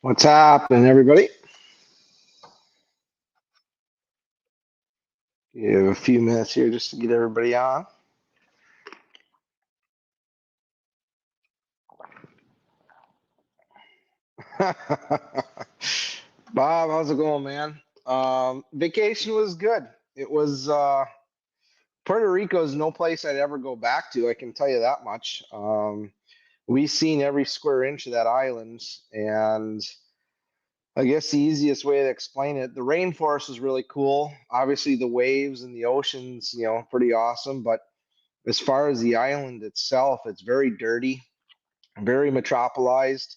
What's happening, everybody? You have a few minutes here just to get everybody on. Bob, how's it going, man? Vacation was good. It was Puerto Rico is no place I'd ever go back to. I can tell you that much. We seen every square inch of that island, and I guess the easiest way to explain it, the rainforest is really cool. Obviously, the waves and the oceans, pretty awesome. But as far as the island itself, it's very dirty, very metropolized.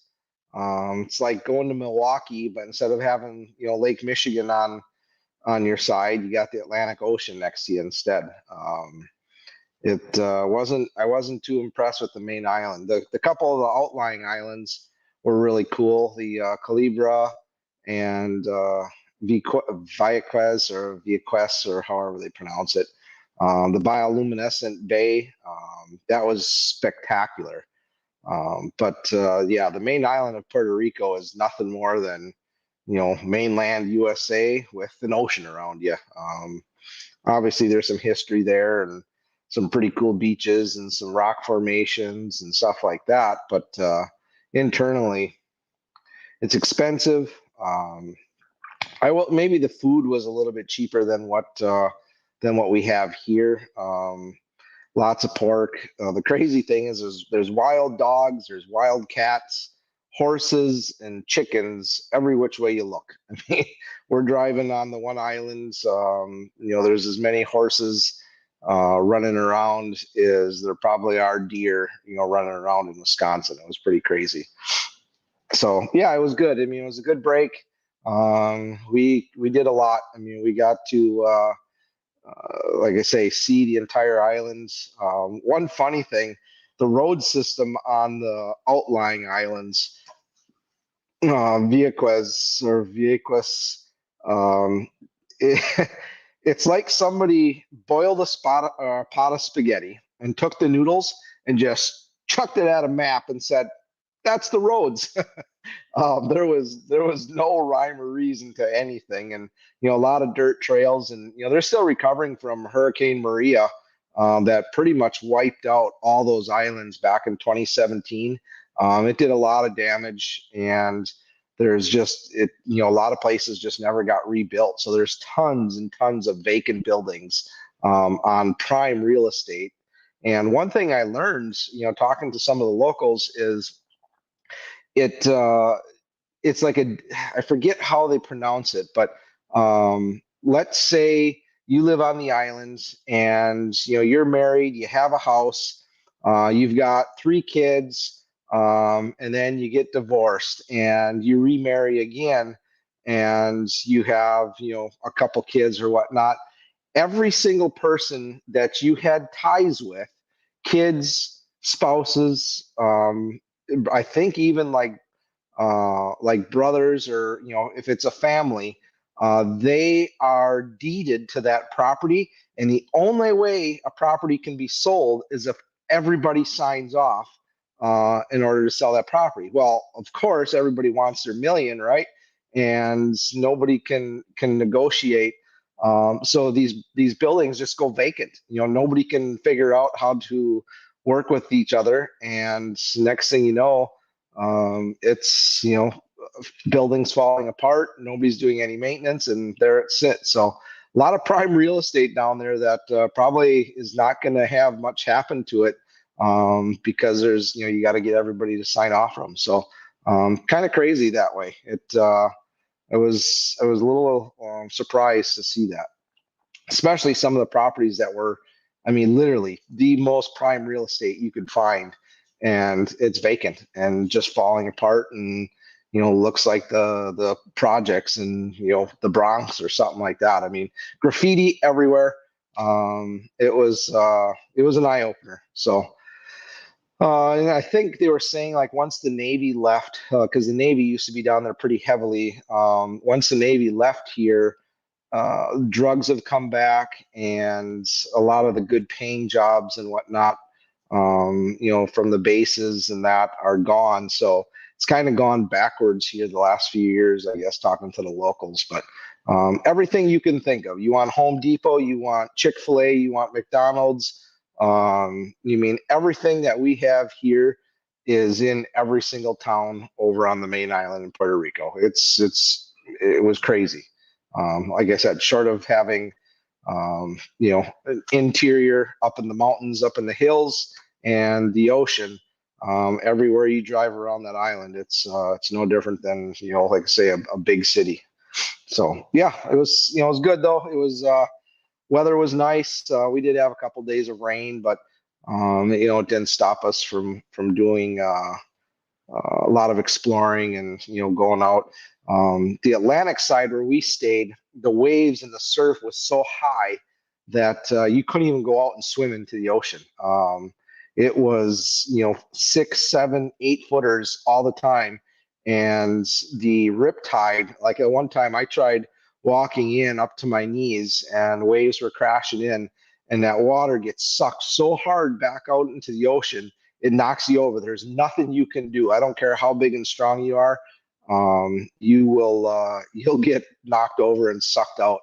It's like going to Milwaukee, but instead of having Lake Michigan on your side, you got the Atlantic Ocean next to you instead. It wasn't I wasn't too impressed with the main island. The couple of the outlying islands were really cool. The Calibra and Vieques or Vieques or however they pronounce it. The bioluminescent bay, that was spectacular. But yeah, the main island of Puerto Rico is nothing more than mainland USA with an ocean around you. Obviously, there's some history there and some pretty cool beaches and some rock formations and stuff like that. But internally, it's expensive. I will maybe the food was a little bit cheaper than what we have here. Lots of pork. The crazy thing is, there's wild dogs, there's wild cats, horses, and chickens every which way you look. I mean, we're driving on the one island. There's as many horses running around as there probably are deer, running around in Wisconsin. It was pretty crazy. So yeah, it was good. I mean, it was a good break. We did a lot. I mean, we got to like I say, see the entire islands. One funny thing, the road system on the outlying islands, Vieques, um, it, it's like somebody boiled pot of spaghetti and took the noodles and just chucked it at a map and said, "That's the roads." There was no rhyme or reason to anything, and a lot of dirt trails, and they're still recovering from Hurricane Maria, that pretty much wiped out all those islands back in 2017. It did a lot of damage, and there's just a lot of places just never got rebuilt. So there's tons and tons of vacant buildings on prime real estate. And one thing I learned, talking to some of the locals, is it it's like I forget how they pronounce it, but let's say you live on the islands and you're married, you have a house, you've got three kids, and then you get divorced and you remarry again, and you have a couple kids or whatnot. Every single person that you had ties with, kids, spouses, I think even like brothers, or if it's a family, they are deeded to that property, and the only way a property can be sold is if everybody signs off in order to sell that property. Well, of course, everybody wants their million, right? And nobody can negotiate. So these buildings just go vacant. Nobody can figure out how to work with each other, and next thing you know, it's buildings falling apart. Nobody's doing any maintenance, and there it sits. So a lot of prime real estate down there that probably is not going to have much happen to it, because there's you got to get everybody to sign off from. So kind of crazy that way. I was a little surprised to see that, especially some of the properties that were, I mean, literally the most prime real estate you could find, and it's vacant and just falling apart, and looks like the projects in the Bronx or something like that. I mean, graffiti everywhere. It was an eye opener. So. And I think they were saying, like, once the Navy left, because the Navy used to be down there pretty heavily. Once the Navy left here, drugs have come back, and a lot of the good paying jobs and whatnot, from the bases and that are gone. So it's kind of gone backwards here the last few years, I guess, talking to the locals. But everything you can think of. You want Home Depot, you want Chick-fil-A, you want McDonald's. You mean everything that we have here is in every single town over on the main island in Puerto Rico. It was crazy. Like I said, short of having an interior up in the mountains, up in the hills, and the ocean. Everywhere you drive around that island, it's no different than like I say, a big city. So yeah, it was good though. It was weather was nice. We did have a couple days of rain, but it didn't stop us from doing a lot of exploring and going out. The Atlantic side where we stayed, the waves and the surf was so high that you couldn't even go out and swim into the ocean. It was 6, 7, 8 footers all the time, and the rip tide. Like at one time, I tried walking in up to my knees, and waves were crashing in, and that water gets sucked so hard back out into the ocean it knocks you over. There's nothing you can do. I don't care how big and strong you are. You'll get knocked over and sucked out.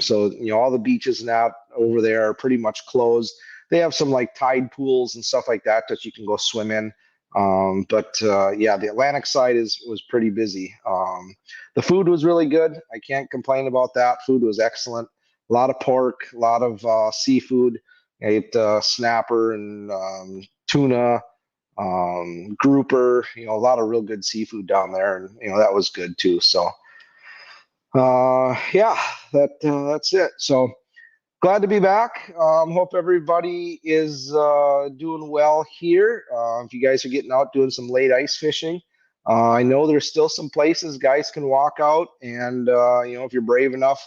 So all the beaches now over there are pretty much closed. They have some like tide pools and stuff like that that you can go swim in. Yeah, the Atlantic side was pretty busy. The food was really good. I can't complain about that. Food was excellent. A lot of pork, a lot of seafood. I ate snapper and tuna, grouper, a lot of real good seafood down there, and that was good too. So, yeah, that's it. So glad to be back. Hope everybody is doing well here. If you guys are getting out doing some late ice fishing, I know there's still some places guys can walk out, and if you're brave enough.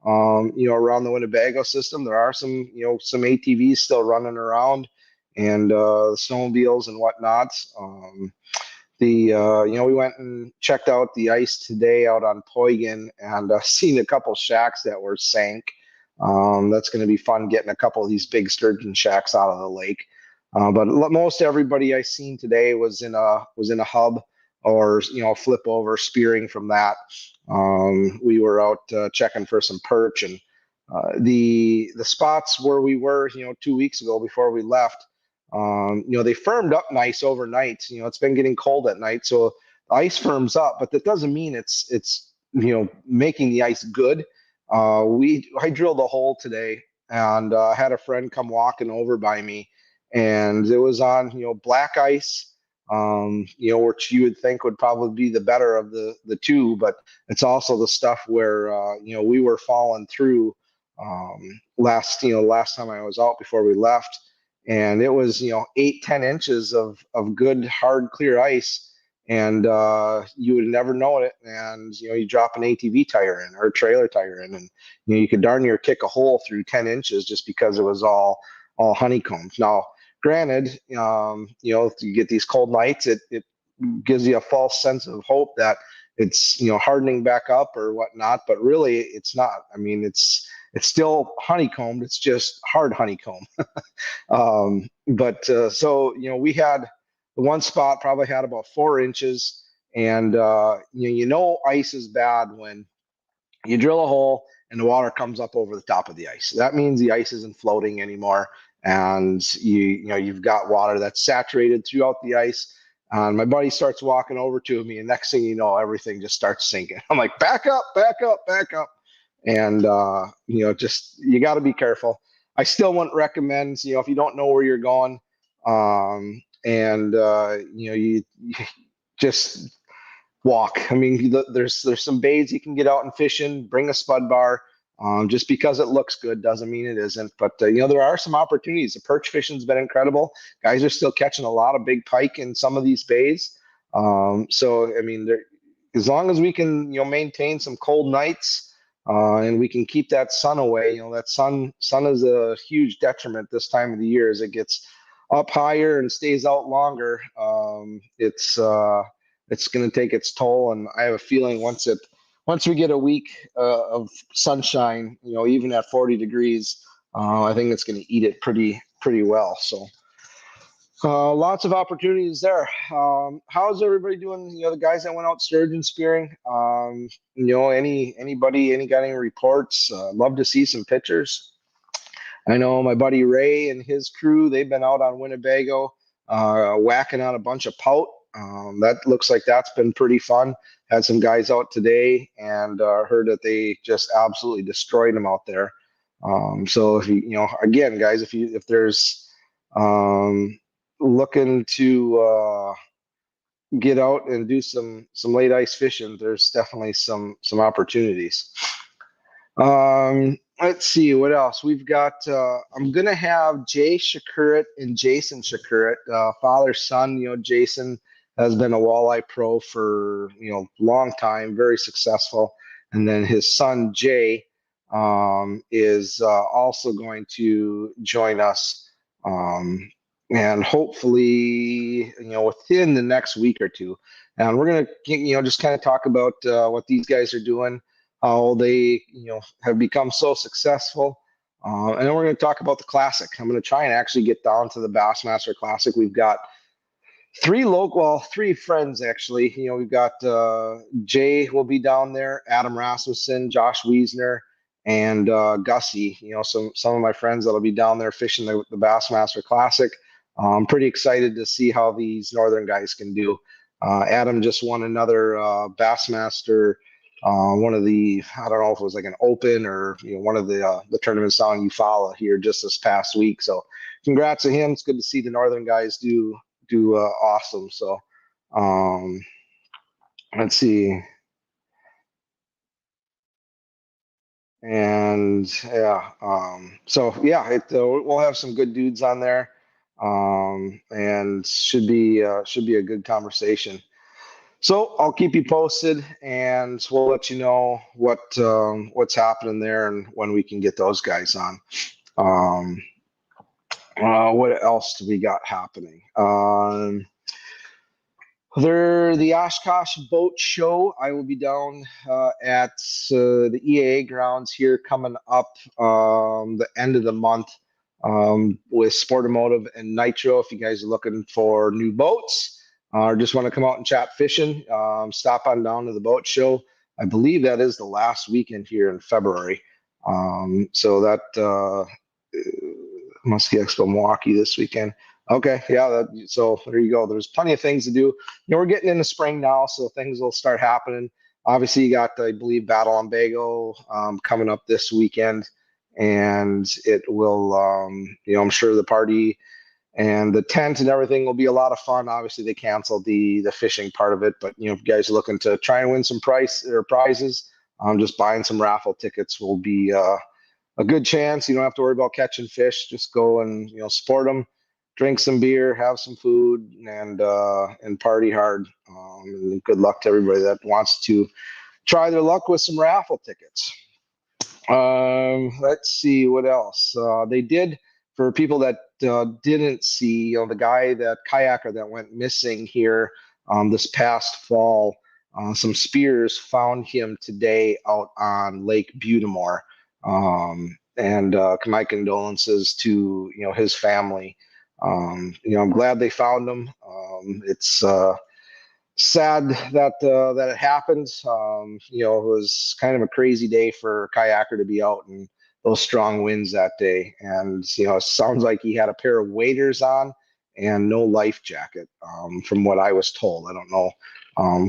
Around the Winnebago system, there are some ATVs still running around, and snowmobiles and whatnot. We went and checked out the ice today out on Poigan, and seen a couple shacks that were sank. That's going to be fun getting a couple of these big sturgeon shacks out of the lake. But most everybody I seen today was in a hub or flip over spearing from that. We were out checking for some perch, and the spots where we were 2 weeks ago before we left. They firmed up nice overnight. It's been getting cold at night, so the ice firms up, but that doesn't mean it's making the ice good. I drilled a hole today, and had a friend come walking over by me, and it was on black ice, which you would think would probably be the better of the two, but it's also the stuff where we were falling through last time I was out before we left, and it was 8-10 inches of good hard clear ice. And you would never know it. And you drop an ATV tire in or a trailer tire in, and you could darn near kick a hole through 10 inches just because it was all honeycombed. Now, granted, if you get these cold nights, it gives you a false sense of hope that it's hardening back up or whatnot, but really it's not. I mean, it's still honeycombed. It's just hard honeycomb. So we had the one spot probably had about 4 inches, and ice is bad when you drill a hole and the water comes up over the top of the ice. That means the ice isn't floating anymore, and you've got water that's saturated throughout the ice. And my buddy starts walking over to me, and next thing you know, everything just starts sinking. I'm like, back up, back up, back up. And just you got to be careful. I still wouldn't recommend, if you don't know where you're going, you just walk. I mean, there's some bays you can get out and fish in. Bring a spud bar. Just because it looks good doesn't mean it isn't. But there are some opportunities. The perch fishing's been incredible. Guys are still catching a lot of big pike in some of these bays. So I mean, as long as we can maintain some cold nights, and we can keep that sun away. That sun is a huge detriment this time of the year as it gets up higher and stays out longer. It's going to take its toll, and I have a feeling once we get a week of sunshine, even at 40 degrees, I think it's going to eat it pretty well. So Lots of opportunities there. How's everybody doing? The guys that went out sturgeon spearing. Anybody got any reports? Love to see some pictures. I know my buddy Ray and his crew, they've been out on Winnebago, whacking on a bunch of pout. That looks like that's been pretty fun. Had some guys out today and heard that they just absolutely destroyed them out there. So if again, guys, if there's um, looking to get out and do some late ice fishing, there's definitely some opportunities. Let's see what else we've got. I'm gonna have Jay Shakurit and Jason Shakurit, father son. Jason has been a walleye pro for long time, very successful, and then his son Jay is also going to join us, and hopefully within the next week or two. And we're gonna just kind of talk about what these guys are doing, how they have become so successful. And then we're going to talk about the classic. I'm going to try and actually get down to the Bassmaster Classic. We've got three friends actually. We've got Jay will be down there, Adam Rasmussen, Josh Wiesner, and Gussie. Some of my friends that'll be down there fishing the Bassmaster Classic. I'm pretty excited to see how these northern guys can do. Adam just won another Bassmaster, one of the, I don't know if it was like an open or one of the tournaments down in Eufaula here just this past week. So congrats to him. It's good to see the northern guys do awesome. So um, let's see. And yeah, so yeah, we'll have some good dudes on there, and should be a good conversation. So I'll keep you posted, and we'll let you know what's happening there and when we can get those guys on. Um, what else do we got happening? The Oshkosh Boat Show. I will be down at the EAA grounds here coming up the end of the month with Sportomotive and Nitro. If you guys are looking for new boats or just want to come out and chat fishing, stop on down to the boat show. I believe that is the last weekend here in February. So that Muskie Expo Milwaukee this weekend. Okay, yeah. So there you go. There's plenty of things to do. We're getting into spring now, so things will start happening. Obviously, you got, I believe, Battle on Bago coming up this weekend, and it will, I'm sure the party and the tent and everything will be a lot of fun. Obviously, they canceled the fishing part of it, but if you guys are looking to try and win some prizes, just buying some raffle tickets will be a good chance. You don't have to worry about catching fish. Just go and support them, drink some beer, have some food, and party hard. And good luck to everybody that wants to try their luck with some raffle tickets. Let's see what else they did for people that didn't see. The guy, that kayaker that went missing here this past fall. Some spears found him today out on Lake Butamore. And my condolences to his family. I'm glad they found him. It's sad that it happened. It was kind of a crazy day for a kayaker to be out in those strong winds that day, and it sounds like he had a pair of waders on and no life jacket, from what I was told. I don't know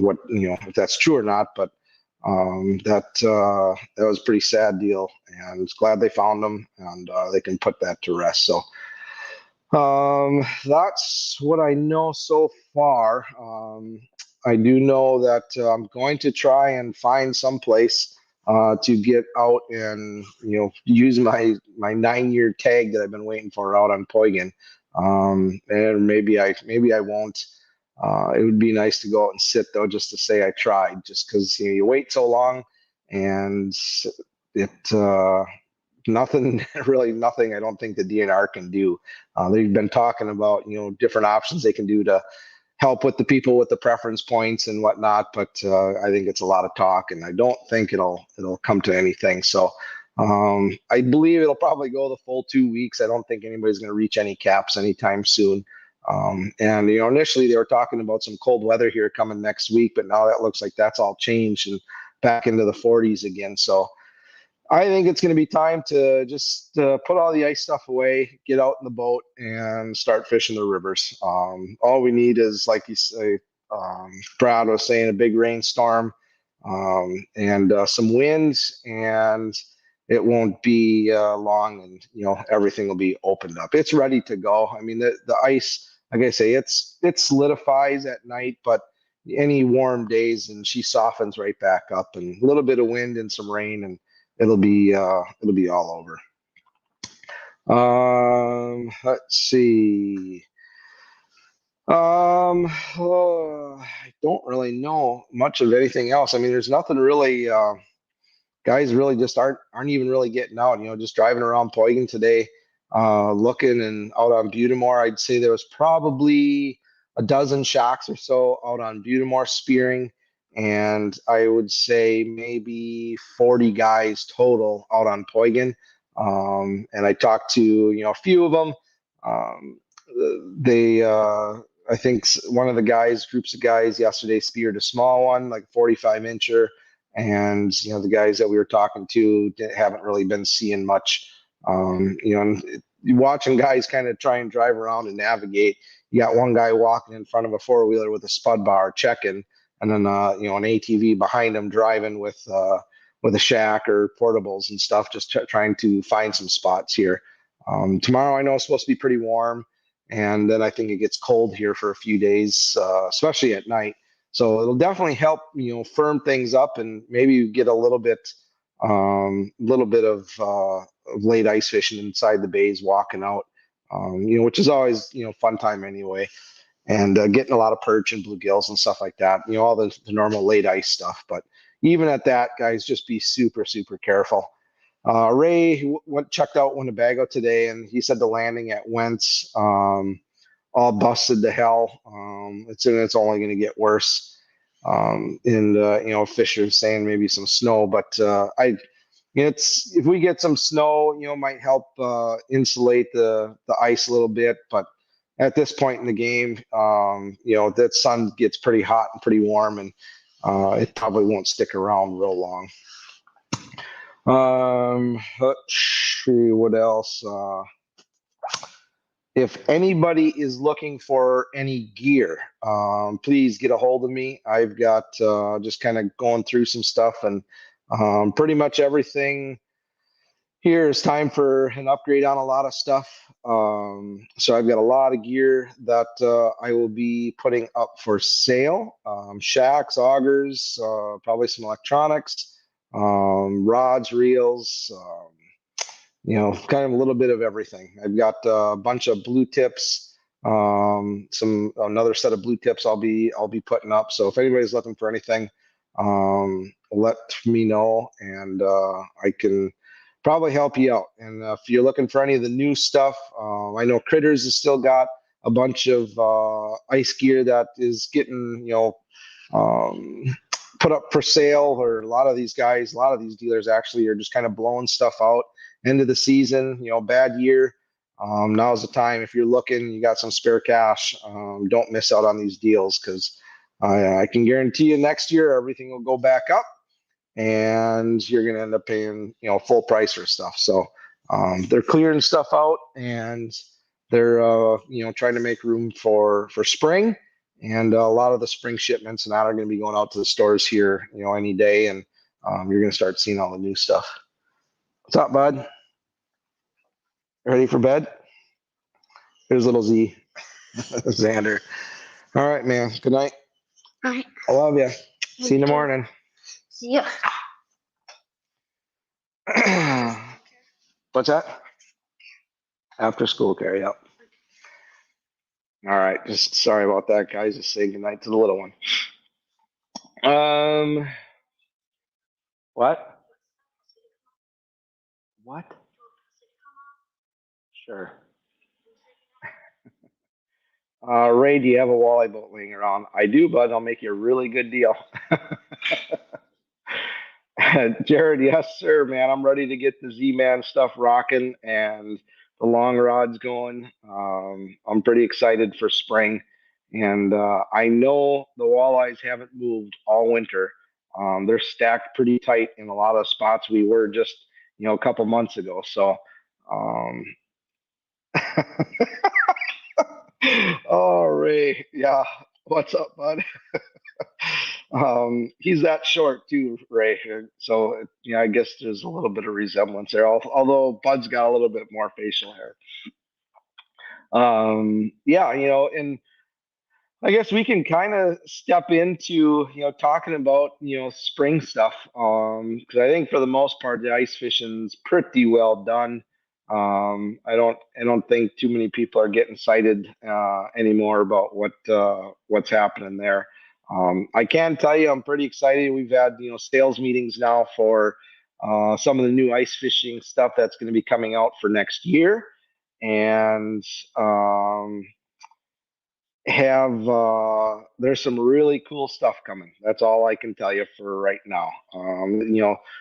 what if that's true or not, but that was a pretty sad deal, and it's glad they found them and they can put that to rest. So that's what I know so far. I do know that I'm going to try and find some place to get out and use my 9-year tag that I've been waiting for out on Poigan. And maybe I won't. It would be nice to go out and sit though, just to say I tried, just because you wait so long, and it nothing really nothing. I don't think the DNR can do. They've been talking about different options they can do to help with the people with the preference points and whatnot, but I think it's a lot of talk, and I don't think it'll come to anything. So I believe it'll probably go the full 2 weeks. I don't think anybody's going to reach any caps anytime soon. And initially they were talking about some cold weather here coming next week, but now that looks like that's all changed and back into the 40s again. So I think it's going to be time to just put all the ice stuff away, get out in the boat, and start fishing the rivers. All we need is, like you say, Brad was saying, a big rainstorm and some winds, and it won't be long, and everything will be opened up. It's ready to go. I mean, the ice, like I say, it solidifies at night, but any warm days, and she softens right back up, and a little bit of wind and some rain, and it'll be all over. Let's see. I don't really know much of anything else. I mean, there's nothing really. Guys really just aren't even really getting out. Just driving around Poigan today, looking and out on Butamore. I'd say there was probably a dozen shocks or so out on Butamore spearing, and I would say maybe 40 guys total out on Poigan. And I talked to a few of them. Um, they I think one of the groups of guys yesterday speared a small one, like a 45 incher, and the guys that we were talking to haven't really been seeing much. And watching guys kind of try and drive around and navigate. You got one guy walking in front of a four-wheeler with a spud bar checking, and then an ATV behind him driving with a shack or portables and stuff, just trying to find some spots here. Tomorrow I know it's supposed to be pretty warm, and then I think it gets cold here for a few days, especially at night. So it'll definitely help, firm things up, and maybe get a little bit of late ice fishing inside the bays, walking out, which is always, fun time anyway, and getting a lot of perch and bluegills and stuff like that, all the normal late ice stuff. But even at that, guys, just be super, super careful. Ray checked out Winnebago today, and he said the landing at Wentz, all busted to hell. It's only going to get worse. And Fisher's saying maybe some snow, but if we get some snow, might help insulate the ice a little bit. But at this point in the game, that sun gets pretty hot and pretty warm, and it probably won't stick around real long. Let's see what else. If anybody is looking for any gear, please get a hold of me. I've got just kind of going through some stuff, and pretty much everything here is time for an upgrade on a lot of stuff. So I've got a lot of gear that I will be putting up for sale. Shacks, augers, probably some electronics, rods, reels, kind of a little bit of everything. I've got a bunch of blue tips, another set of blue tips I'll be putting up. So if anybody's looking for anything, let me know, and I can probably help you out. And if you're looking for any of the new stuff, I know Critters has still got a bunch of ice gear that is getting put up for sale, or a lot of these dealers actually are just kind of blowing stuff out end of the season, bad year. Now's the time. If you're looking, you got some spare cash, don't miss out on these deals, because I can guarantee you next year everything will go back up, and you're going to end up paying full price for stuff. So they're clearing stuff out, and they're trying to make room for spring, and a lot of the spring shipments and that are going to be going out to the stores here any day, and you're going to start seeing all the new stuff. What's up, bud? Ready for bed? Here's little Z. Xander. All right, man. Good night. All right. I love you. See you in the morning. See ya. What's that? After school care, yep. All right. Just sorry about that, guys. Just say goodnight to the little one. What? What? Sure. Ray, do you have a walleye boat laying around? I do, bud. I'll make you a really good deal. Jared, yes, sir, man. I'm ready to get the Z-Man stuff rocking, and long rods going. I'm pretty excited for spring, and I know the walleyes haven't moved all winter. They're stacked pretty tight in a lot of spots we were just a couple months ago. So, um, oh Ray, yeah, what's up, bud? He's that short too, Ray. So I guess there's a little bit of resemblance there. Although Bud's got a little bit more facial hair. Yeah, and I guess we can kind of step into talking about spring stuff. Because I think for the most part the ice fishing's pretty well done. I don't think too many people are getting excited anymore about what's happening there. I can tell you I'm pretty excited. We've had sales meetings now for some of the new ice fishing stuff that's going to be coming out for next year, and um, have there's some really cool stuff coming. That's all I can tell you for right now.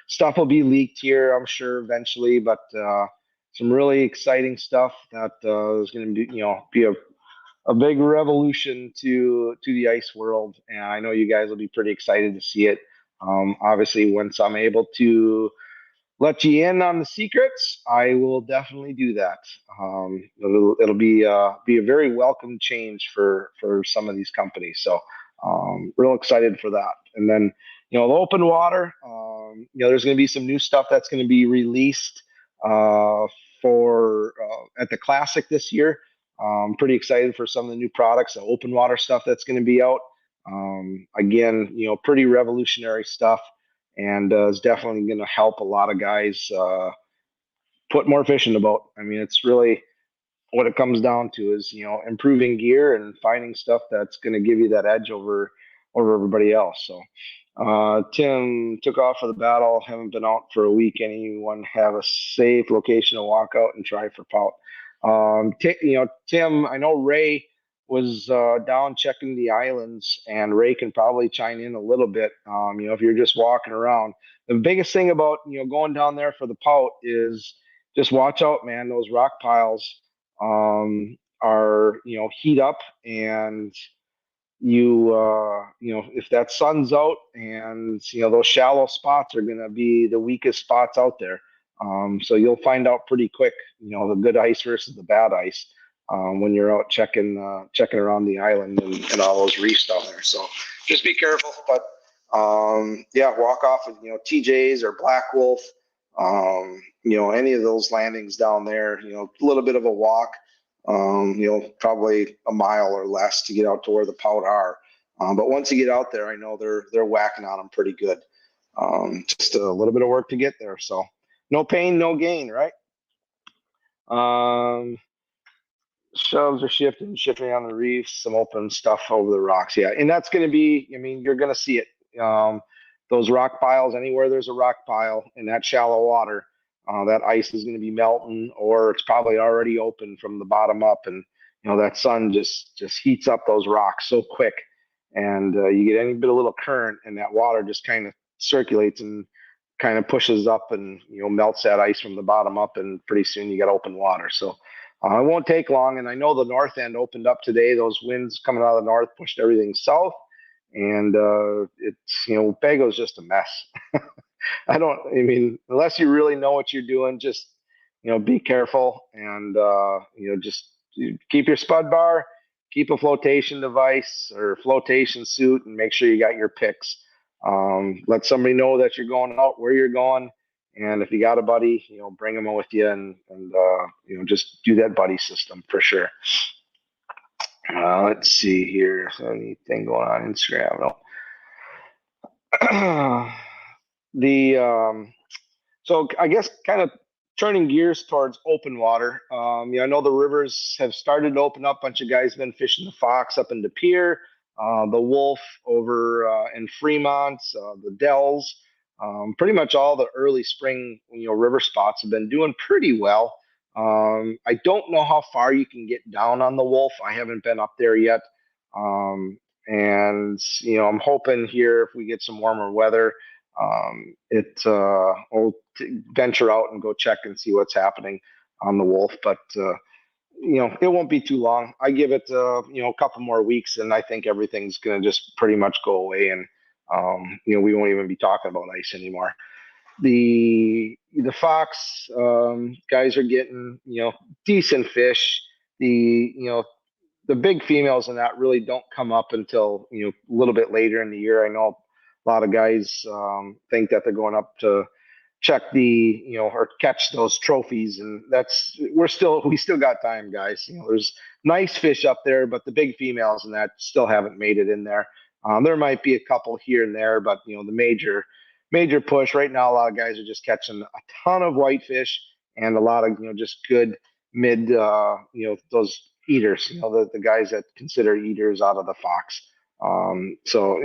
Stuff will be leaked here, I'm sure, eventually, but some really exciting stuff that is going to be a big revolution to the ice world, and I know you guys will be pretty excited to see it. Obviously, once I'm able to let you in on the secrets, I will definitely do that. It'll be a very welcome change for some of these companies. So real excited for that. And then the open water. There's going to be some new stuff that's going to be released uh, for at the classic this year. Pretty excited for some of the new products, the open water stuff that's going to be out. Again, pretty revolutionary stuff, and is definitely going to help a lot of guys put more fish in the boat. I mean, it's really what it comes down to is improving gear and finding stuff that's going to give you that edge over everybody else. So Tim took off for the battle. Haven't been out for a week. Anyone have a safe location to walk out and try for pout? Tim, I know Ray was down checking the islands, and Ray can probably chime in a little bit. If you're just walking around, the biggest thing about going down there for the pout is just watch out, man. Those rock piles are heat up, and if that sun's out, and those shallow spots are going to be the weakest spots out there. So you'll find out pretty quick the good ice versus the bad ice when you're out checking around the island and all those reefs down there. So just be careful, but yeah, walk off with TJ's or Black Wolf, any of those landings down there, a little bit of a walk, probably a mile or less to get out to where the pout are. But once you get out there, I know they're whacking on them pretty good. Just a little bit of work to get there. So no pain, no gain, right? Um, Shoves are shifting on the reefs, some open stuff over the rocks. Yeah, and that's going to be. I mean, you're going to see it. Those rock piles, anywhere there's a rock pile in that shallow water, that ice is going to be melting, or it's probably already open from the bottom up, and that sun just heats up those rocks so quick, and you get any bit of little current, and that water just kind of circulates and kind of pushes up, and melts that ice from the bottom up, and pretty soon you got open water. So it won't take long, and I know the north end opened up today. Those winds coming out of the north pushed everything south, and it's Bago's just a mess. I mean, unless you really know what you're doing, just be careful, and just keep your spud bar, keep a flotation device or flotation suit, and make sure you got your picks. Let somebody know that you're going out, where you're going, and if you got a buddy, bring them with you, and just do that buddy system for sure. Let's see here. So anything going on Instagram? No. the So I guess kind of turning gears towards open water. I know the rivers have started to open up. A bunch of guys been fishing the Fox up in De Pere, the Wolf over in Fremont, the Dells. Pretty much all the early spring, river spots have been doing pretty well. I don't know how far you can get down on the Wolf. I haven't been up there yet. And I'm hoping here if we get some warmer weather, we'll venture out and go check and see what's happening. on the wolf, but it won't be too long. I give it a couple more weeks, and I think everything's going to just pretty much go away, and we won't even be talking about ice anymore. The fox guys are getting decent fish. The big females in that really don't come up until a little bit later in the year. I know a lot of guys think that they're going up to check or catch those trophies, and we still got time, guys. There's nice fish up there, but the big females and that still haven't made it in there. There might be a couple here and there, but the major push right now, a lot of guys are just catching a ton of whitefish and a lot of just good mid those eaters, the guys that consider eaters out of the fox. So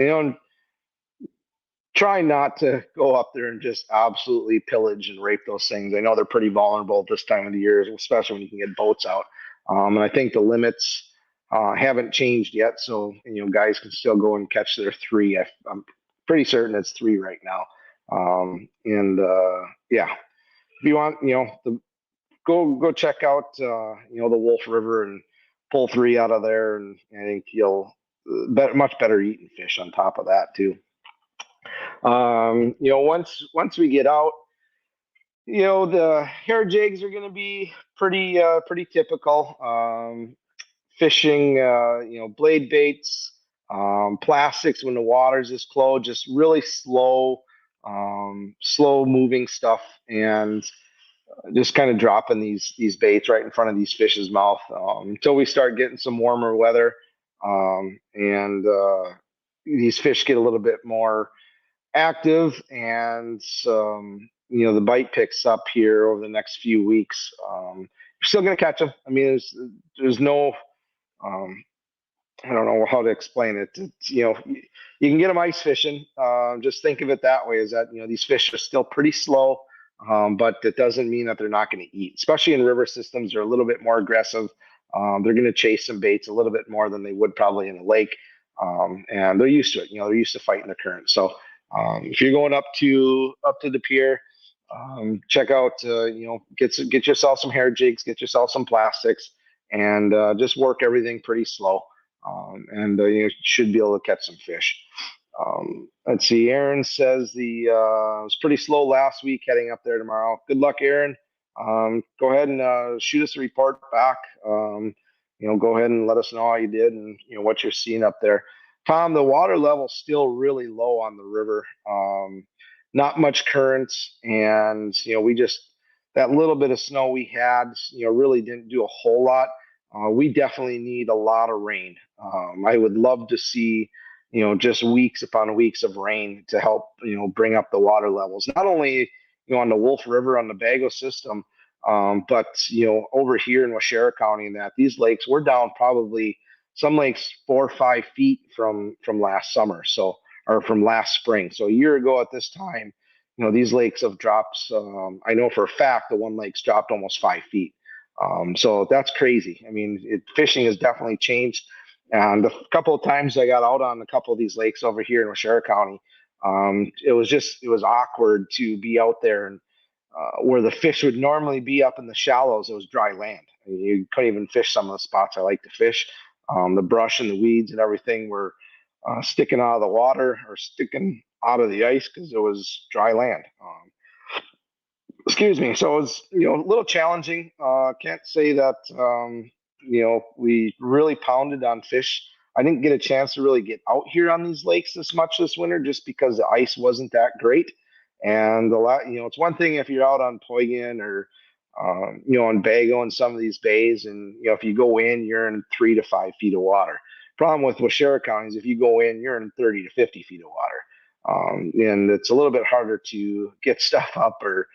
try not to go up there and just absolutely pillage and rape those things. I know they're pretty vulnerable this time of the year, especially when you can get boats out. And I think the limits haven't changed yet, so guys can still go and catch their three. I'm pretty certain it's three right now. And yeah, if you want, go check out the Wolf River and pull three out of there, and I think you'll much better eating fish on top of that too. Once we get out, the hair jigs are going to be pretty typical. Fishing, blade baits, plastics when the water's this close, just really slow moving stuff, and just kind of dropping these baits right in front of these fish's mouth until we start getting some warmer weather, and these fish get a little bit more active, and the bite picks up here over the next few weeks. You're still going to catch them. I mean, there's no um, I don't know how to explain it. You can get them ice fishing. Just think of it that way: is that these fish are still pretty slow, but that doesn't mean that they're not going to eat. Especially in river systems, they're a little bit more aggressive. They're going to chase some baits a little bit more than they would probably in a lake, and they're used to it. They're used to fighting the current. So if you're going up to the pier, check out. Get yourself some hair jigs, get yourself some plastics, and just work everything pretty slow, and you should be able to catch some fish. Let's see. Aaron says it was pretty slow last week. Heading up there tomorrow. Good luck, Aaron. Go ahead and shoot us a report back. Go ahead and let us know how you did and what you're seeing up there. Tom, the water level's still really low on the river. Not much currents, and we just that little bit of snow we had, really didn't do a whole lot. We definitely need a lot of rain. I would love to see, just weeks upon weeks of rain to help, bring up the water levels. Not only, on the Wolf River on the Bago system, but over here in Washera County, and that these lakes we're down probably some lakes 4 or 5 feet from last summer, so or from last spring. So a year ago at this time, these lakes have dropped. I know for a fact the one lake's dropped almost 5 feet. So that's crazy. I mean, fishing has definitely changed. And a couple of times I got out on a couple of these lakes over here in Washera County, it was awkward to be out there, and where the fish would normally be up in the shallows, it was dry land. I mean, you couldn't even fish some of the spots I like to fish. The brush and the weeds and everything were sticking out of the water or sticking out of the ice because it was dry land. Excuse me. So it was, a little challenging. Can't say that, we really pounded on fish. I didn't get a chance to really get out here on these lakes this much this winter just because the ice wasn't that great. And it's one thing if you're out on Poigan or, on Bago and some of these bays, and if you go in, you're in 3 to 5 feet of water. Problem with Washera County is if you go in, you're in 30 to 50 feet of water, and it's a little bit harder to get stuff up or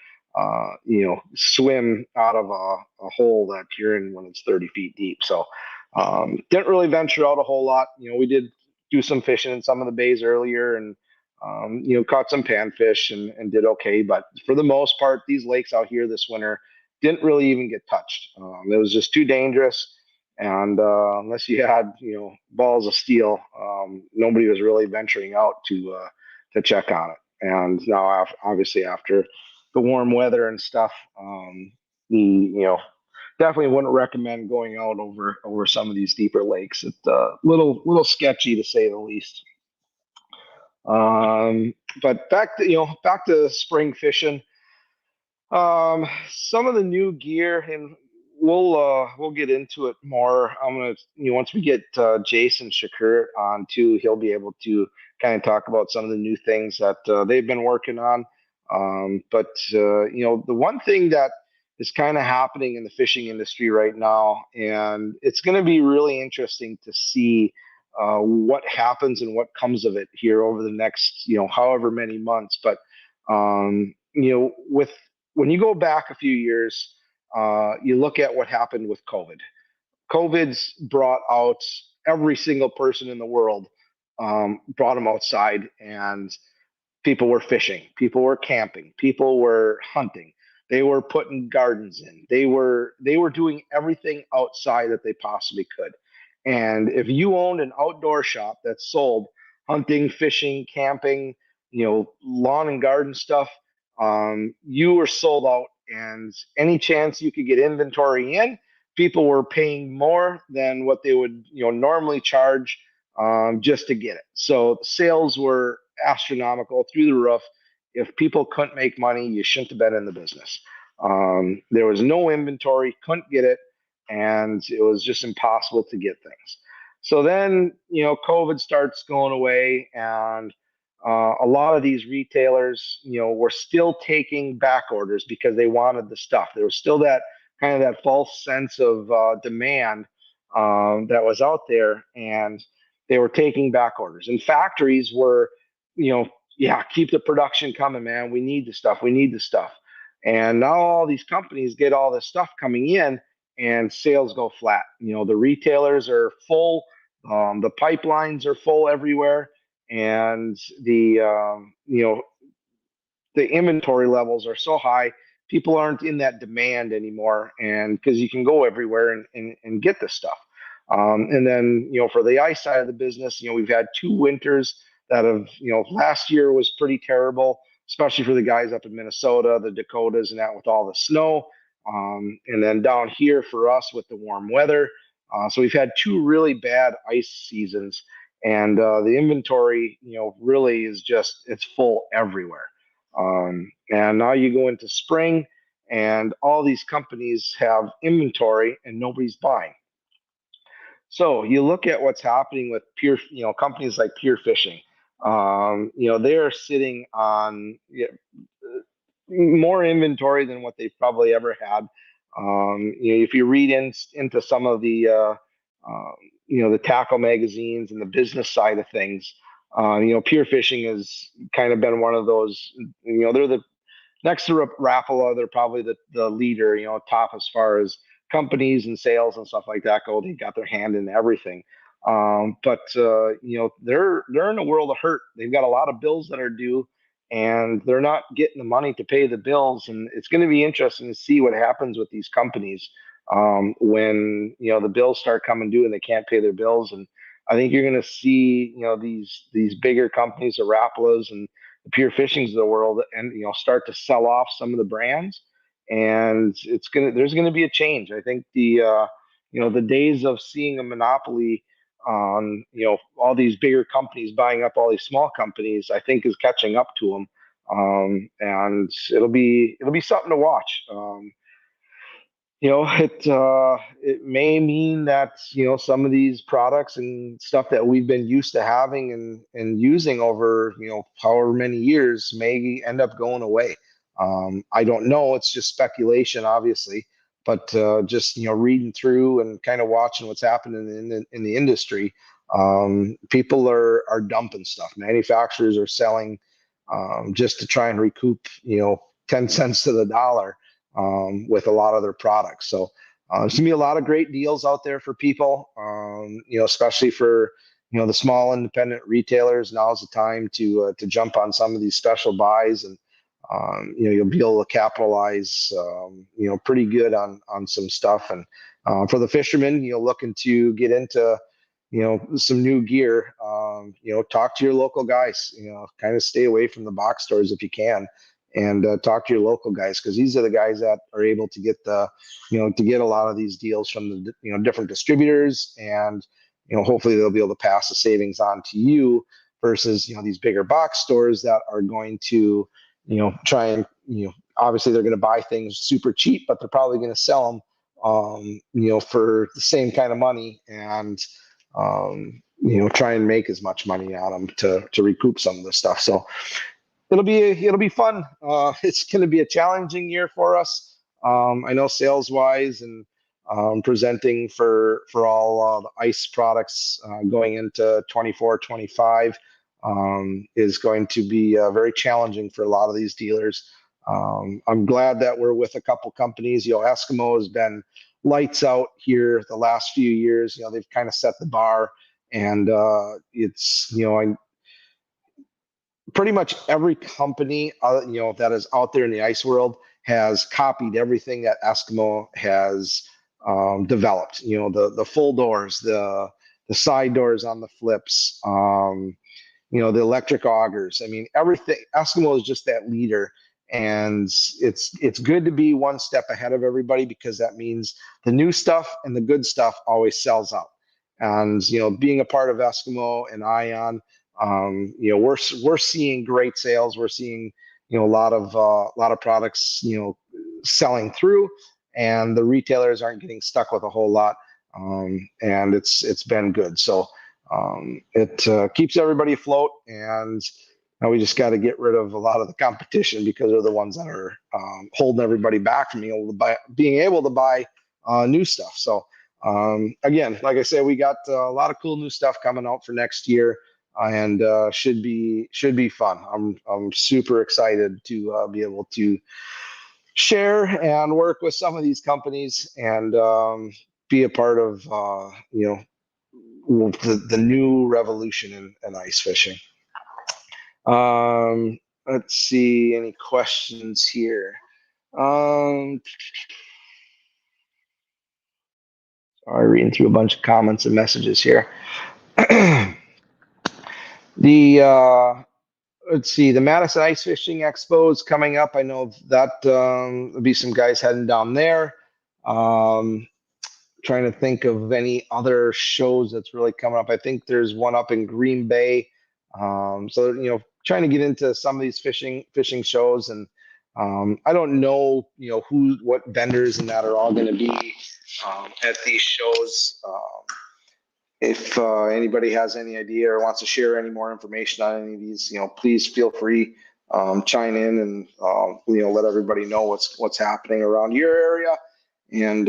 swim out of a hole that you're in when it's 30 feet deep. So didn't really venture out a whole lot. We did do some fishing in some of the bays earlier, and caught some panfish and did okay. But for the most part, these lakes out here this winter didn't really even get touched. It was just too dangerous. And unless you had, balls of steel, nobody was really venturing out to check on it. And now, obviously, after the warm weather and stuff, definitely wouldn't recommend going out over some of these deeper lakes. It's little sketchy to say the least. But back to spring fishing. Some of the new gear, and we'll get into it more. I'm gonna, once we get Jason Shakur on too, he'll be able to kind of talk about some of the new things that they've been working on. But the one thing that is kind of happening in the fishing industry right now, and it's going to be really interesting to see what happens and what comes of it here over the next, however many months. But with when you go back a few years, you look at what happened with COVID. COVID's brought out every single person in the world, brought them outside, and people were fishing, people were camping, people were hunting. They were putting gardens in. They were doing everything outside that they possibly could. And if you owned an outdoor shop that sold hunting, fishing, camping, lawn and garden stuff, you were sold out. And any chance you could get inventory in, people were paying more than what they would, normally charge just to get it. So sales were astronomical through the roof. If people couldn't make money, you shouldn't have been in the business. There was no inventory, couldn't get it, and it was just impossible to get things. So then, COVID starts going away, and a lot of these retailers, were still taking back orders because they wanted the stuff. There was still that kind of that false sense of demand that was out there, and they were taking back orders. And factories were, yeah, keep the production coming, man. We need the stuff. We need the stuff. And now all these companies get all this stuff coming in, and sales go flat. The retailers are full, the pipelines are full everywhere, and the inventory levels are so high, people aren't in that demand anymore, and because you can go everywhere and get this stuff. And then, for the ice side of the business, we've had 2 winters that have, last year was pretty terrible, especially for the guys up in Minnesota, the Dakotas, and that with all the snow. And then down here for us with the warm weather. So we've had 2 really bad ice seasons, and the inventory, really is just, it's full everywhere. And now you go into spring, and all these companies have inventory and nobody's buying. So you look at what's happening with pure, companies like Pure Fishing. They're sitting on, more inventory than what they've probably ever had. If you read into some of uh, the tackle magazines and the business side of things, Pure Fishing has kind of been one of those. They're the next to Rapala, they're probably the leader, top as far as companies and sales and stuff like that go. They got their hand in everything. But they're in a world of hurt. They've got a lot of bills that are due, and they're not getting the money to pay the bills. And it's going to be interesting to see what happens with these companies when the bills start coming due and they can't pay their bills. And I think you're going to see these bigger companies, the Rapalas and the Pure Fishings of the world, and start to sell off some of the brands. And there's gonna be a change. I think the days of seeing a monopoly on all these bigger companies buying up all these small companies, I think is catching up to them. And it'll be something to watch. It may mean that some of these products and stuff that we've been used to having and using over however many years may end up going away. I don't know. It's just speculation, obviously, but just reading through and kind of watching what's happening in the industry. People are dumping stuff. Manufacturers are selling just to try and recoup 10 cents to the dollar with a lot of their products. So there's gonna be a lot of great deals out there for people, especially for the small independent retailers. Now's the time to jump on some of these special buys, and you'll be able to capitalize, pretty good on some stuff. And for the fishermen, looking to get into some new gear, talk to your local guys, kind of stay away from the box stores if you can, and talk to your local guys, because these are the guys that are able to get to get a lot of these deals from the different distributors, and hopefully they'll be able to pass the savings on to you versus these bigger box stores that are going to try and obviously they're going to buy things super cheap, but they're probably going to sell them for the same kind of money, and try and make as much money on them to recoup some of the stuff. So it'll be fun. It's going to be a challenging year for us. I know sales wise, and presenting for all the ice products going into 24-25 is going to be very challenging for a lot of these dealers. I'm glad that we're with a couple companies. Eskimo has been lights out here the last few years. They've kind of set the bar, and it's pretty much every company that is out there in the ice world has copied everything that Eskimo has developed. The full doors, the side doors on the flips, the electric augers. I mean, everything. Eskimo is just that leader, and it's good to be one step ahead of everybody, because that means the new stuff and the good stuff always sells out. And being a part of Eskimo and Ion, we're seeing great sales. We're seeing a lot of products selling through, and the retailers aren't getting stuck with a whole lot. And it's been good. So it keeps everybody afloat, and now we just got to get rid of a lot of the competition, because they're the ones that are holding everybody back from being able to buy new stuff. So again, like I said, we got a lot of cool new stuff coming out for next year, and should be fun. I'm super excited to be able to share and work with some of these companies, and be a part of the new revolution in ice fishing. Let's see, any questions here. Sorry, reading through a bunch of comments and messages here. Let's see, the Madison Ice Fishing Expo is coming up. I know that there'll be some guys heading down there. Trying to think of any other shows that's really coming up. I think there's one up in Green Bay. So trying to get into some of these fishing shows, and I don't know what vendors and that are all going to be at these shows. If anybody has any idea or wants to share any more information on any of these, please feel free, chime in, and let everybody know what's happening around your area. And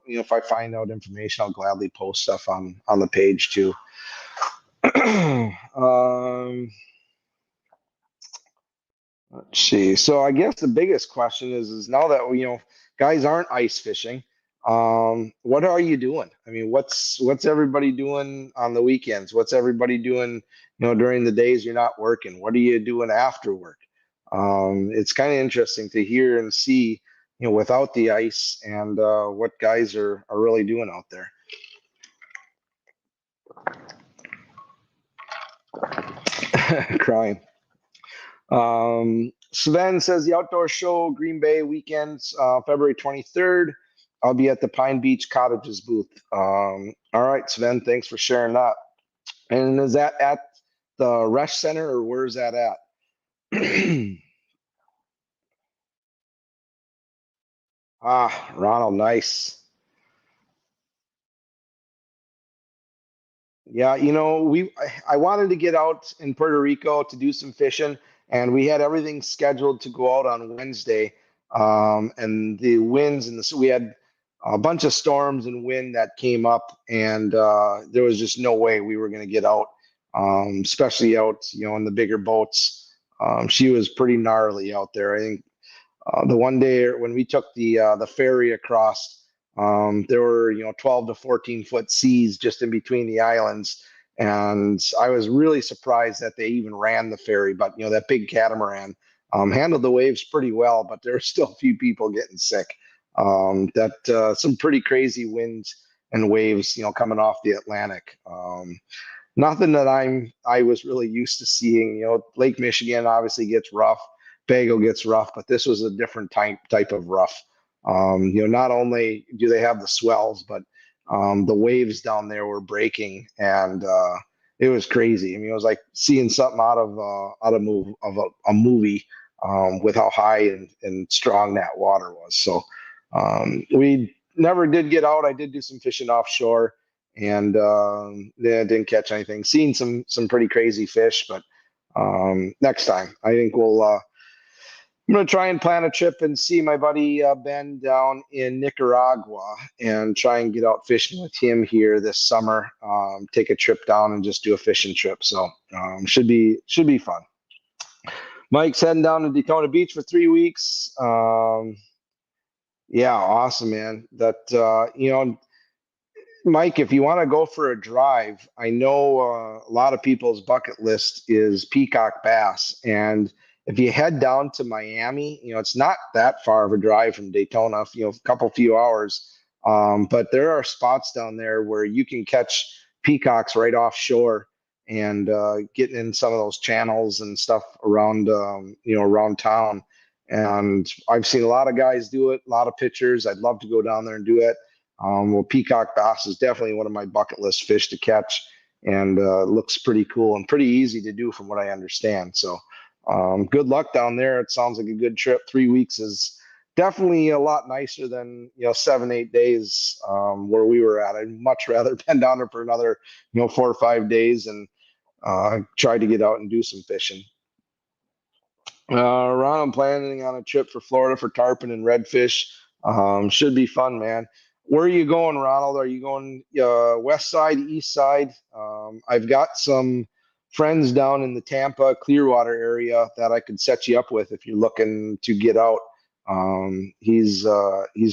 if I find out information, I'll gladly post stuff on the page too. Let's see. So I guess the biggest question is now that guys aren't ice fishing, what are you doing? I mean, what's everybody doing on the weekends? What's everybody doing, during the days you're not working? What are you doing after work? It's kind of interesting to hear and see, without the ice, and what guys are really doing out there. Crying. Sven says the outdoor show Green Bay weekends, February 23rd. I'll be at the Pine Beach Cottages booth. All right, Sven, thanks for sharing that. And is that at the Resch Center, or where's that at? Ronald, nice. Yeah, I wanted to get out in Puerto Rico to do some fishing, and we had everything scheduled to go out on Wednesday. And the winds so we had a bunch of storms and wind that came up, and there was just no way we were going to get out, especially out, in the bigger boats. She was pretty gnarly out there. I think the one day when we took the ferry across, there were 12 to 14-foot seas just in between the islands, and I was really surprised that they even ran the ferry. But that big catamaran handled the waves pretty well, but there were still a few people getting sick. Some pretty crazy winds and waves, coming off the Atlantic. Nothing that I was really used to seeing. Lake Michigan obviously gets rough. Bago gets rough, but this was a different type of rough. Not only do they have the swells, but the waves down there were breaking, and it was crazy. I mean, it was like seeing something out of a movie with how high and strong that water was. So we never did get out. I did do some fishing offshore, and yeah, didn't catch anything. Seen some pretty crazy fish, but next time I think I'm gonna try and plan a trip and see my buddy Ben down in Nicaragua and try and get out fishing with him here this summer. Take a trip down and just do a fishing trip. So should be fun. Mike's heading down to Daytona Beach for 3 weeks. Yeah, awesome, man. Mike, if you want to go for a drive, I know a lot of people's bucket list is peacock bass. And if you head down to Miami, it's not that far of a drive from Daytona, a couple few hours. But there are spots down there where you can catch peacocks right offshore and get in some of those channels and stuff around town. And I've seen a lot of guys do it, a lot of pictures. I'd love to go down there and do it. Well, peacock bass is definitely one of my bucket list fish to catch, and looks pretty cool and pretty easy to do from what I understand. So, good luck down there. It sounds like a good trip. 3 weeks is definitely a lot nicer than 7, 8 days where we were at. I'd much rather been down there for another 4 or 5 days and try to get out and do some fishing. Ron, I'm planning on a trip for Florida for tarpon and redfish. Should be fun, man. Where are you going, Ronald? Are you going west side, east side? I've got some friends down in the Tampa, Clearwater area that I could set you up with if you're looking to get out. He's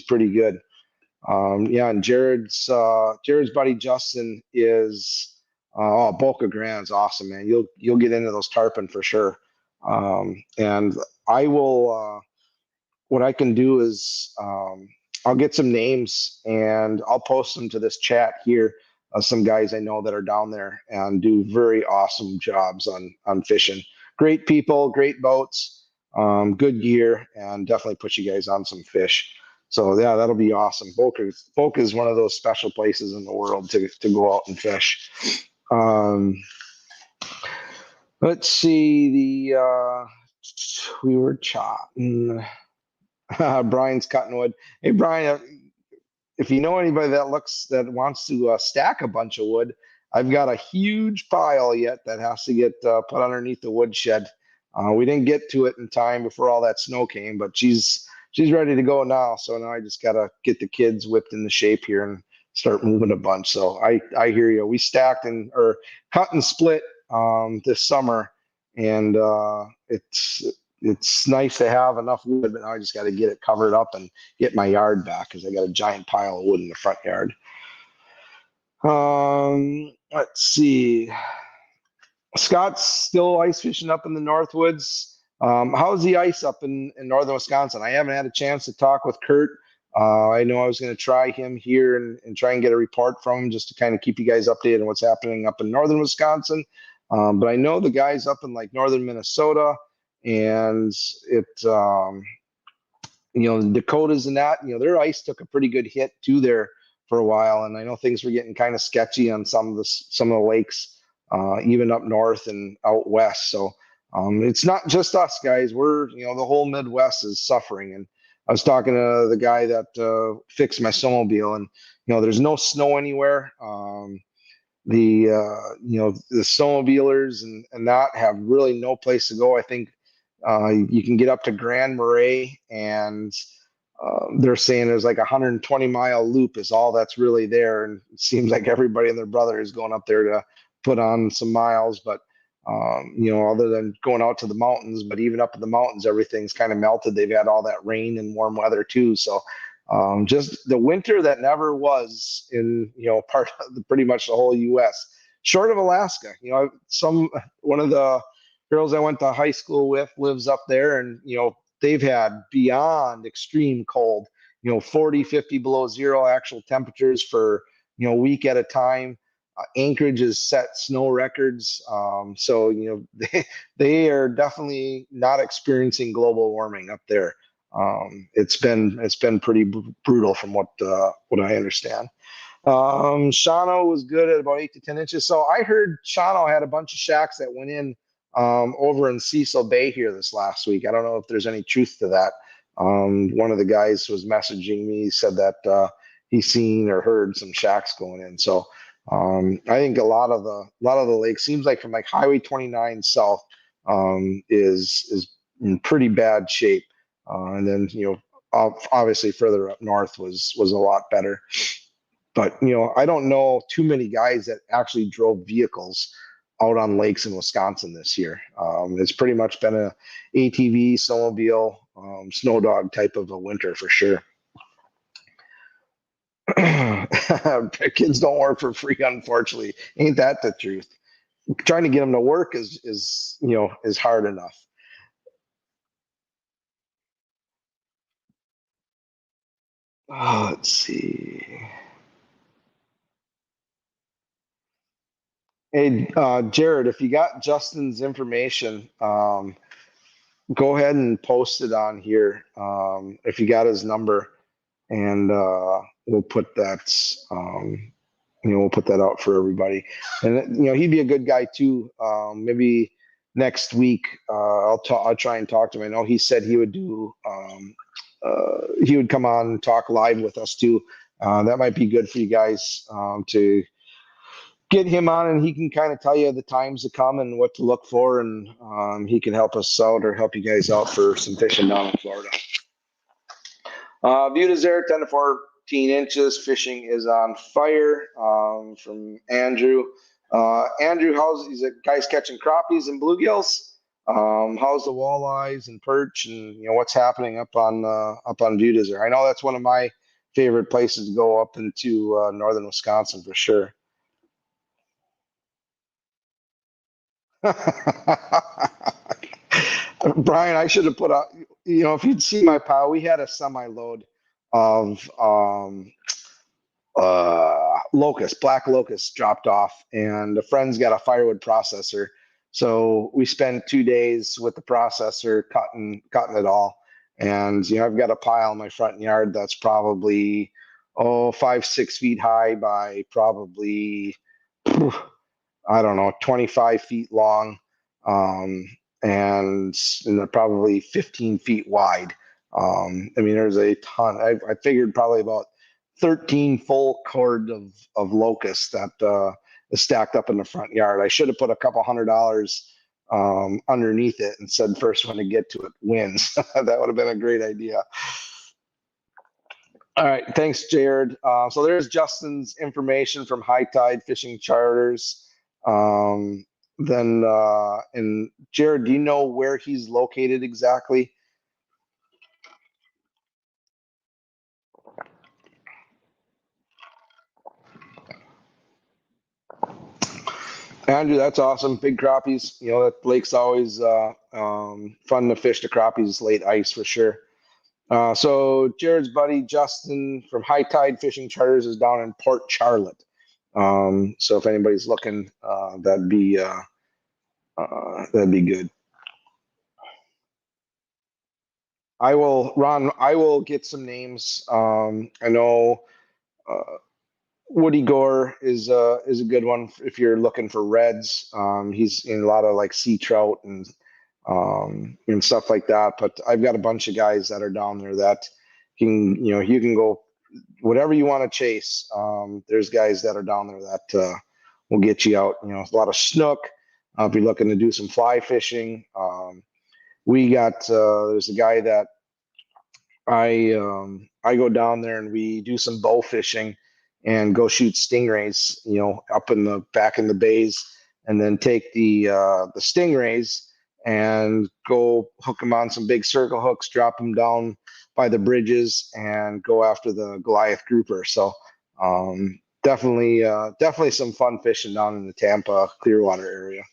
pretty good. Yeah, and Jared's buddy Justin is Boca Grande's awesome, man. You'll get into those tarpon for sure. And I will. What I can do is I'll get some names and I'll post them to this chat here. Some guys I know that are down there and do very awesome jobs on fishing. Great people, great boats, good gear, and definitely put you guys on some fish. So yeah, that'll be awesome. Boca is one of those special places in the world to go out and fish. Um, let's see we were chatting. Brian's cutting wood. Hey Brian, if you know anybody that wants to stack a bunch of wood, I've got a huge pile yet that has to get put underneath the woodshed. We didn't get to it in time before all that snow came, but she's ready to go now. So now I just gotta get the kids whipped into shape here and start moving a bunch. So I hear you. We stacked or cut and split this summer, and it's nice to have enough wood, but now I just got to get it covered up and get my yard back because I got a giant pile of wood in the front yard. Let's see. Scott's still ice fishing up in the Northwoods. How's the ice up in northern Wisconsin? I haven't had a chance to talk with Kurt. I know I was going to try him here and try and get a report from him just to kind of keep you guys updated on what's happening up in northern Wisconsin. But I know the guys up in like northern Minnesota and the Dakotas and that, their ice took a pretty good hit too there for a while. And I know things were getting kind of sketchy on some of the lakes, even up north and out west. So it's not just us guys. We're, the whole Midwest is suffering. And I was talking to the guy that fixed my snowmobile, and there's no snow anywhere. The snowmobilers and that have really no place to go. I think you can get up to Grand Marais, and they're saying there's like a 120-mile loop is all that's really there. And it seems like everybody and their brother is going up there to put on some miles. But, other than going out to the mountains, but even up in the mountains, everything's kind of melted. They've had all that rain and warm weather too. So just the winter that never was in, part of pretty much the whole U.S. short of Alaska. One of the girls I went to high school with lives up there, and they've had beyond extreme cold, 40, 50 below zero actual temperatures for a week at a time. Anchorage has set snow records. So they are definitely not experiencing global warming up there. It's been pretty brutal from what I understand. Shawano was good at about 8 to 10 inches. So I heard Shawano had a bunch of shacks that went in over in Cecil Bay here this last week. I don't know if there's any truth to that. One of the guys was messaging me, said that he's seen or heard some shacks going in. So I think a lot of the lake seems like from like Highway 29 south is in pretty bad shape, and then obviously further up north was a lot better. But I don't know too many guys that actually drove vehicles out on lakes in Wisconsin this year. It's pretty much been a ATV, snowmobile, snow dog type of a winter for sure. Kids don't work for free, unfortunately. Ain't that the truth? Trying to get them to work is hard enough. Let's see. Hey, Jared, if you got Justin's information, go ahead and post it on here. If you got his number, and we'll put that. We'll put that out for everybody. And he'd be a good guy too. Maybe next week, I'll try and talk to him. I know he said he would do. He would come on and talk live with us too. That might be good for you guys to get him on, and he can kind of tell you the times to come and what to look for, and he can help us out or help you guys out for some fishing down in Florida. Viewed as there, 10 to 14 inches. Fishing is on fire from Andrew. Andrew, he's a guy's catching crappies and bluegills. How's the walleyes and perch, and what's happening up on Viewed as there? I know that's one of my favorite places to go up into northern Wisconsin for sure. Brian, I should have put out, if you'd see my pile, we had a semi load of black locust dropped off, and a friend's got a firewood processor. So we spent 2 days with the processor cutting it all. And I've got a pile in my front yard that's probably 5, 6 feet high by probably I don't know, 25 feet long, um, and they're probably 15 feet wide. I mean, there's a ton. I figured probably about 13 full cord of locusts that is stacked up in the front yard. I should have put a couple $100 underneath it and said first one to get to it wins. That would have been a great idea. All right, thanks, Jared. So there's Justin's information from High Tide Fishing Charters. And Jared, do you know where he's located exactly? Andrew, that's awesome. Big crappies. That lake's always fun to fish the crappies late ice for sure. So Jared's buddy Justin from High Tide Fishing Charters is down in Port Charlotte. So if anybody's looking, that'd be good. Ron. I will get some names. I know uh, Woody Gore is a good one if you're looking for reds. He's in a lot of like sea trout and stuff like that. But I've got a bunch of guys that are down there that you can go whatever you want to chase. There's guys that are down there that will get you out. A lot of snook. If you're looking to do some fly fishing, we got there's a guy that I go down there and we do some bow fishing and go shoot stingrays, up in the back in the bays, and then take the stingrays and go hook them on some big circle hooks, drop them down by the bridges, and go after the Goliath grouper. So definitely some fun fishing down in the Tampa Clearwater area.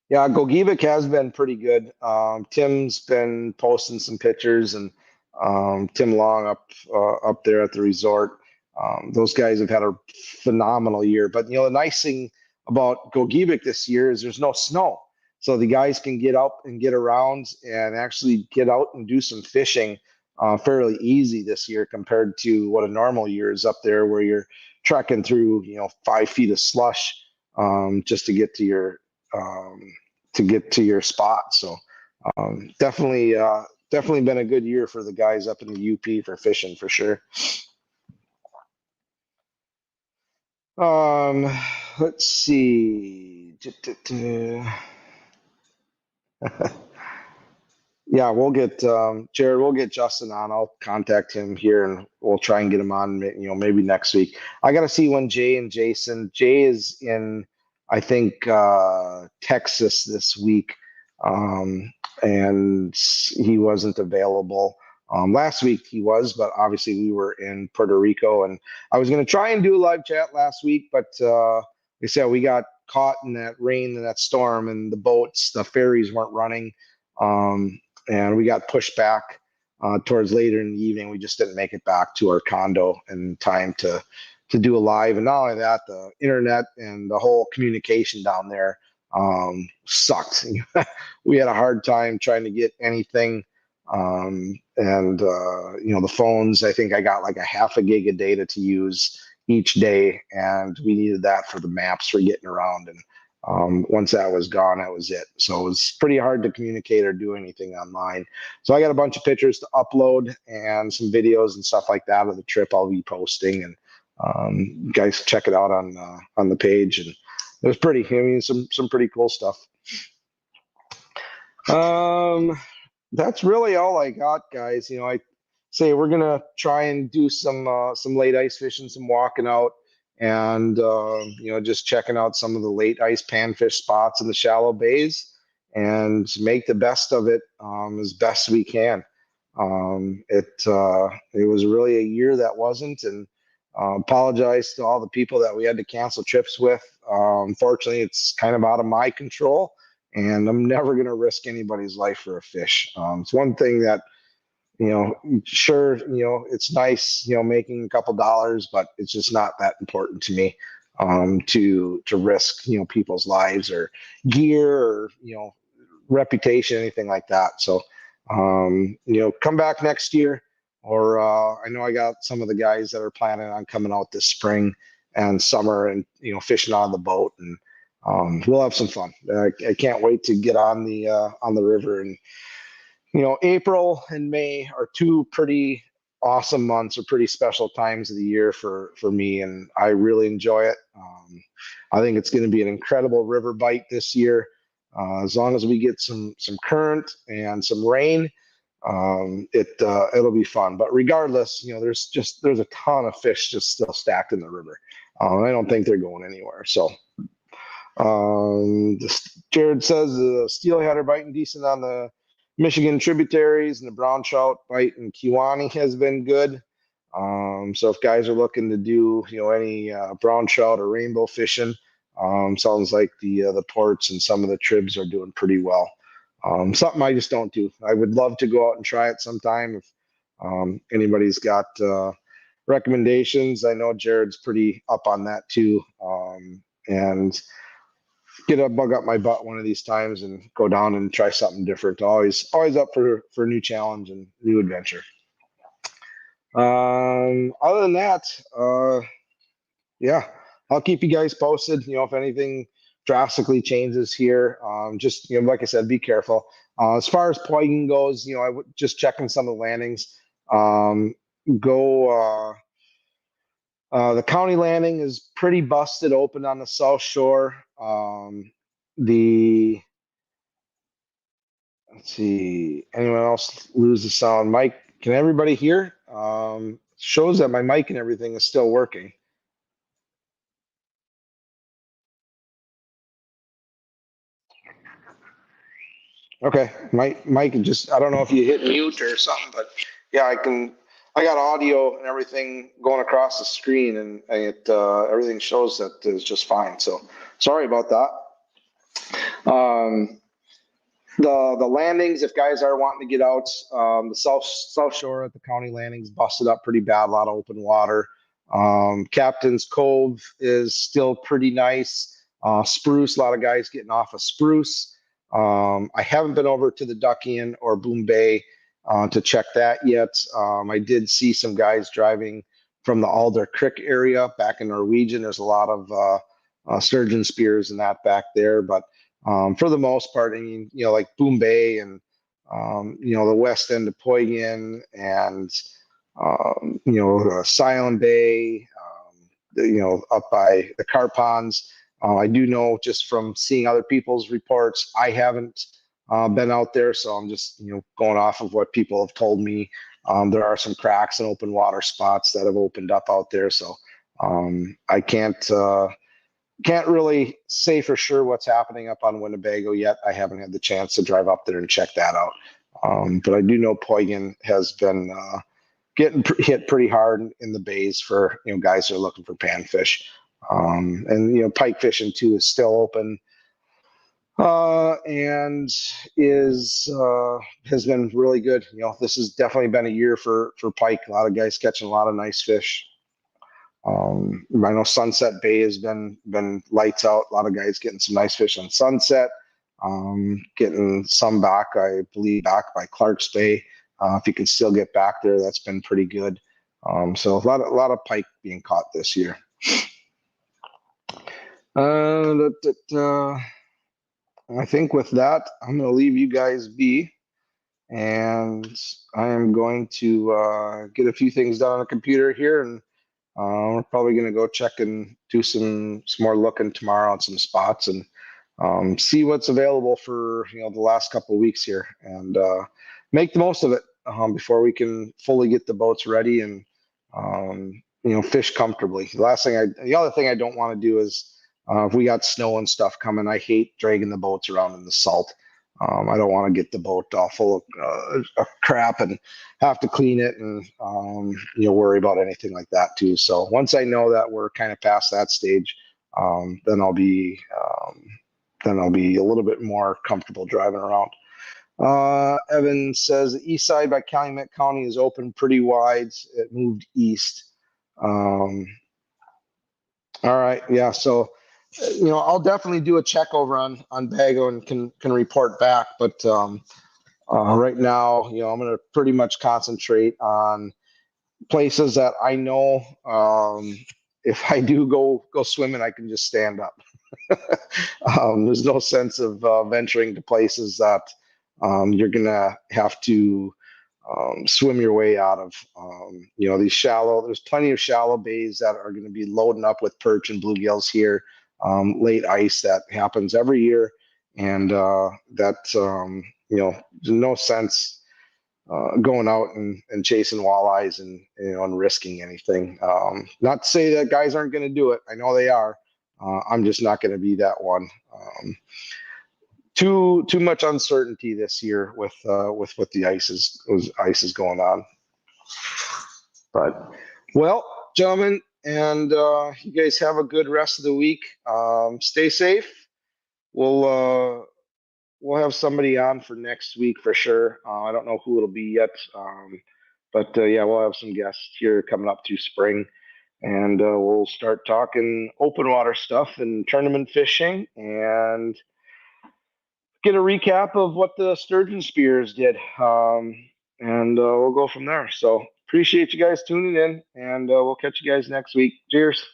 Yeah, Gogebic has been pretty good. Tim's been posting some pictures, and Tim Long up there at the resort. Those guys have had a phenomenal year. But the nice thing about Gogebic this year is there's no snow, so the guys can get up and get around and actually get out and do some fishing fairly easy this year compared to what a normal year is up there, where you're trekking through 5 feet of slush just um, to get to your spot. So definitely been a good year for the guys up in the UP for fishing for sure. Um, let's see. Yeah, we'll get Jared. We'll get Justin on. I'll contact him here, and we'll try and get him on. Maybe next week. I got to see when Jay and Jason. Jay is in, I think, Texas this week, and he wasn't available. Last week he was, but obviously we were in Puerto Rico, and I was going to try and do a live chat last week, but they said we got caught in that rain and that storm, and the ferries weren't running. And we got pushed back towards later in the evening. We just didn't make it back to our condo in time to do a live. And not only that, the internet and the whole communication down there sucked. We had a hard time trying to get anything. And the phones, I think I got like a half a gig of data to use each day, and we needed that for the maps for getting around. And once that was gone, that was it. So it was pretty hard to communicate or do anything online. So I got a bunch of pictures to upload and some videos and stuff like that of the trip I'll be posting, and you guys check it out on the page. And it was pretty. I mean, some pretty cool stuff. That's really all I got, guys. I say we're gonna try and do some late ice fishing, some walking out, and just checking out some of the late ice panfish spots in the shallow bays, and make the best of it as best we can. It was really a year that wasn't, and apologize to all the people that we had to cancel trips with. Unfortunately, it's kind of out of my control, and I'm never going to risk anybody's life for a fish. It's one thing that, sure, it's nice, making a couple dollars, but it's just not that important to me to risk, people's lives or gear or, reputation, anything like that. So, come back next year, or I know I got some of the guys that are planning on coming out this spring and summer and, fishing on the boat, and we'll have some fun. I can't wait to get on the river. And April and May are two pretty awesome months, or pretty special times of the year for me, and I really enjoy it. I think it's going to be an incredible river bite this year, as long as we get some current and some rain. It'll be fun. But regardless, there's a ton of fish just still stacked in the river. I don't think they're going anywhere. So. Jared says the steelhead are biting decent on the Michigan tributaries, and the brown trout bite in Kewaunee has been good. So if guys are looking to do any brown trout or rainbow fishing, sounds like the ports and some of the tribs are doing pretty well. Something I just don't do. I would love to go out and try it sometime if anybody's got recommendations. I know Jared's pretty up on that too, and get a bug up my butt one of these times and go down and try something different. Always up for a new challenge and new adventure. Other than that, yeah, I'll keep you guys posted. If anything drastically changes here, just like I said, be careful. As far as poiking goes, I would just checking some of the landings. Go. The county landing is pretty busted open on the South Shore. The Let's see, anyone else lose the sound? Mike, can everybody hear? Shows that my mic and everything is still working. Okay, Mike, just I don't know if you hit mute or something, but yeah, I got audio and everything going across the screen, and everything shows that it's just fine. So sorry about that. The landings, if guys are wanting to get out, the South Shore at the county landings busted up pretty bad, a lot of open water. Captain's Cove is still pretty nice. Spruce, a lot of guys getting off of Spruce. I haven't been over to the Duckian or Boom Bay to check that yet. I did see some guys driving from the Alder Creek area back in Norwegian. There's a lot of sturgeon spears and that back there, but for the most part, I mean, like Boom Bay and the west end of Poygan and Silent Bay, up by the car ponds. I do know just from seeing other people's reports, I haven't been out there, so I'm just going off of what people have told me. There are some cracks and open water spots that have opened up out there, so I can't really say for sure what's happening up on Winnebago yet. I haven't had the chance to drive up there and check that out. But I do know Poygan has been getting hit pretty hard in the bays for guys who are looking for panfish. And pike fishing too is still open, and is has been really good. This has definitely been a year for pike. A lot of guys catching a lot of nice fish. I know Sunset Bay has been lights out. A lot of guys getting some nice fish on Sunset. Getting some back, I believe, back by Clark's Bay. If you can still get back there, that's been pretty good. So a lot of pike being caught this year. I think with that, I'm going to leave you guys be, and I am going to get a few things done on the computer here, and we're probably going to go check and do some more looking tomorrow on some spots and see what's available for the last couple of weeks here, and make the most of it before we can fully get the boats ready and fish comfortably. The other thing I don't want to do is if we got snow and stuff coming, I hate dragging the boats around in the salt. I don't want to get the boat all full of crap and have to clean it and worry about anything like that too. So once I know that we're kind of past that stage, then I'll be a little bit more comfortable driving around. Evan says the east side by Calumet County is open pretty wide. It moved east. All right, yeah. So I'll definitely do a check over on Bago and can report back. But right now, I'm going to pretty much concentrate on places that I know. If I do go swimming, I can just stand up. There's no sense of venturing to places that you're gonna have to swim your way out of. These shallow. There's plenty of shallow bays that are going to be loading up with perch and bluegills here. Late ice that happens every year, and there's no sense going out and chasing walleyes and risking anything. Not to say that guys aren't going to do it. I know they are. I'm just not going to be that one. Too much uncertainty this year with what the ice is going on. But well, gentlemen, and you guys have a good rest of the week. Stay safe. We'll have somebody on for next week for sure. I don't know who it'll be yet, but yeah, we'll have some guests here coming up through spring. And we'll start talking open water stuff and tournament fishing and get a recap of what the sturgeon spears did. And we'll go from there. So appreciate you guys tuning in, and we'll catch you guys next week. Cheers.